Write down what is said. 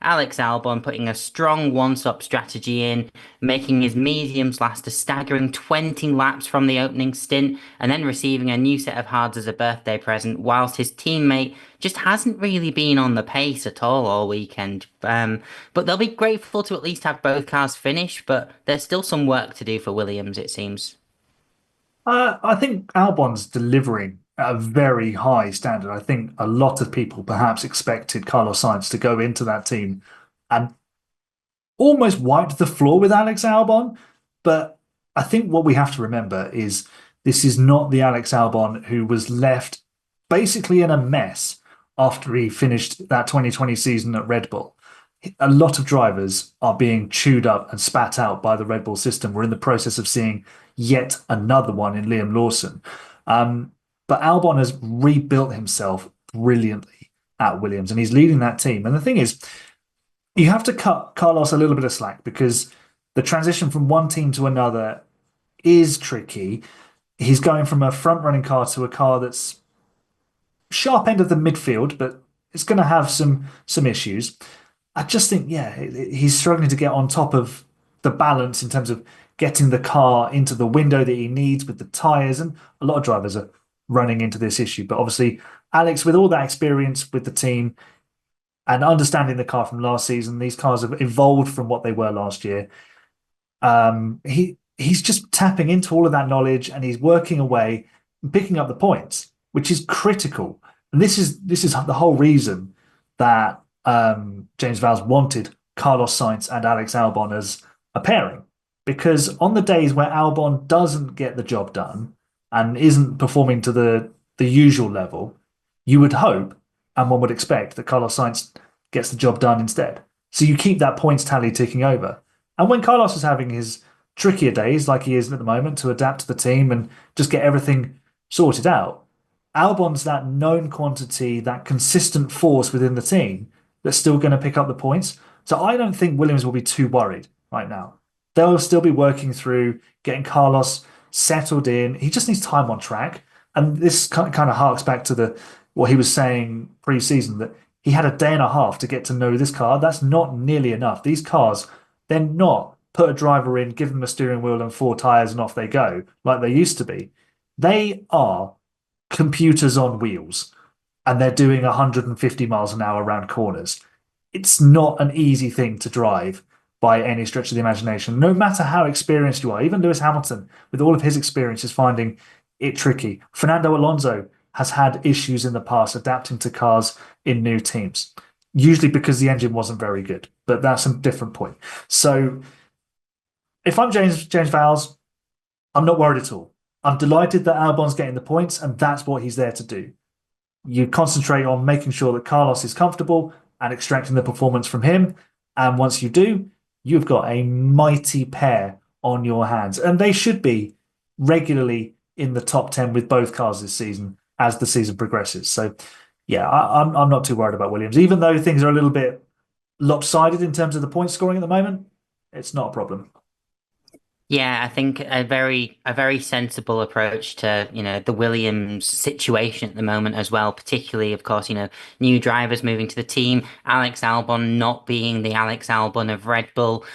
Alex Albon putting a strong one-stop strategy in, making his mediums last a staggering 20 laps from the opening stint, and then receiving a new set of hards as a birthday present, whilst his teammate just hasn't really been on the pace at all weekend. But they'll be grateful to at least have both cars finish, but there's still some work to do for Williams, it seems. I think Albon's delivering at a very high standard. I think a lot of people perhaps expected Carlos Sainz to go into that team and almost wiped the floor with Alex Albon. But I think what we have to remember is this is not the Alex Albon who was left basically in a mess after he finished that 2020 season at Red Bull. A lot of drivers are being chewed up and spat out by the Red Bull system. We're in the process of seeing yet another one in Liam Lawson. But Albon has rebuilt himself brilliantly at Williams and he's leading that team. And the thing is, you have to cut Carlos a little bit of slack because the transition from one team to another is tricky. He's going from a front running car to a car that's sharp end of the midfield, but it's going to have some issues. I just think, yeah, he's struggling to get on top of the balance in terms of getting the car into the window that he needs with the tyres. And a lot of drivers are running into this issue. But obviously, Alex, with all that experience with the team and understanding the car from last season, these cars have evolved from what they were last year. He's just tapping into all of that knowledge and he's working away, picking up the points, which is critical. And this is the whole reason that James Vowles wanted Carlos Sainz and Alex Albon as a pairing. Because on the days where Albon doesn't get the job done and isn't performing to the usual level, you would hope and one would expect that Carlos Sainz gets the job done instead. So you keep that points tally ticking over. And when Carlos is having his trickier days, like he is at the moment, to adapt to the team and just get everything sorted out, Albon's that known quantity, that consistent force within the team that's still going to pick up the points. So I don't think Williams will be too worried right now. They'll still be working through getting Carlos settled in. He just needs time on track. And this kind of harks back to what he was saying pre-season, that he had a day and a half to get to know this car. That's not nearly enough. These cars, they're not put a driver in, give them a steering wheel and four tires and off they go like they used to be. They are computers on wheels and they're doing 150 miles an hour around corners. It's not an easy thing to drive by any stretch of the imagination, no matter how experienced you are. Even Lewis Hamilton, with all of his experience, is finding it tricky. Fernando Alonso has had issues in the past adapting to cars in new teams, usually because the engine wasn't very good, but that's a different point. So if I'm James Vowles, I'm not worried at all. I'm delighted that Albon's getting the points, and that's what he's there to do. You concentrate on making sure that Carlos is comfortable and extracting the performance from him. And once you do, you've got a mighty pair on your hands. And they should be regularly in the top 10 with both cars this season as the season progresses. So, yeah, I'm not too worried about Williams. Even though things are a little bit lopsided in terms of the point scoring at the moment, it's not a problem. Yeah, I think a very sensible approach to, the Williams situation at the moment as well, particularly, of course, new drivers moving to the team, Alex Albon not being the Alex Albon of Red Bull.